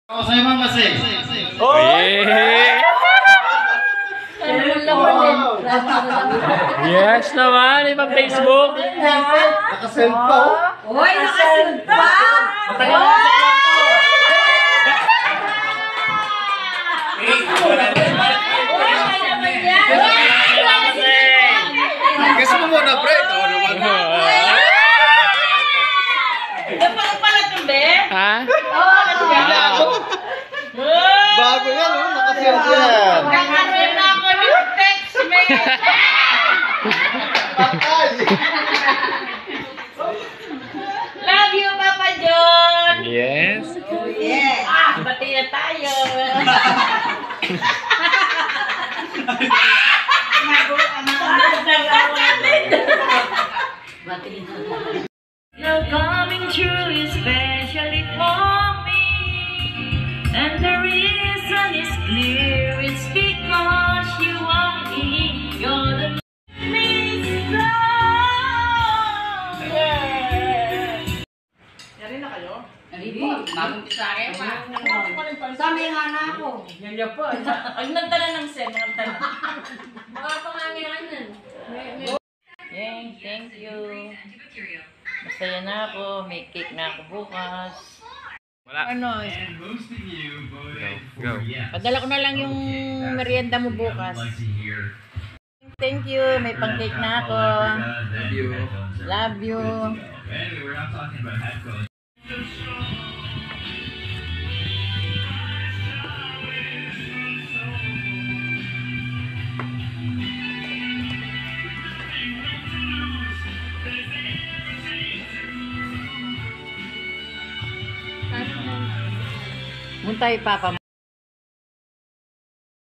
Ako sa'yo, Mama Sing. Oh! Yes naman, ibang Facebook. Nakasend pa. Uy, nakasend pa! Gusto mo muna, break. Ha? Bago yan, oh. Nakasend yan. Kakaroon na ako ng text message. Love you, Papa John. Yes. Oh, yes. Bati na tayo. Now coming true, especially for me, and the reason is clear. It's because you are me. You're the Mr. Yari na kayo? Nagumpisa kayo pa. Sabi nga na ako. Yalya po. Ang nagtala ng sen, nagtala. Baka panganginan. Thank you. Masaya na ako. May cake na ako bukas. Wala. Ano? Go. Padala ko na lang yung merienda mo bukas. Thank you. May pang-cake na ako. Love you. Love you. Muntay papa mo.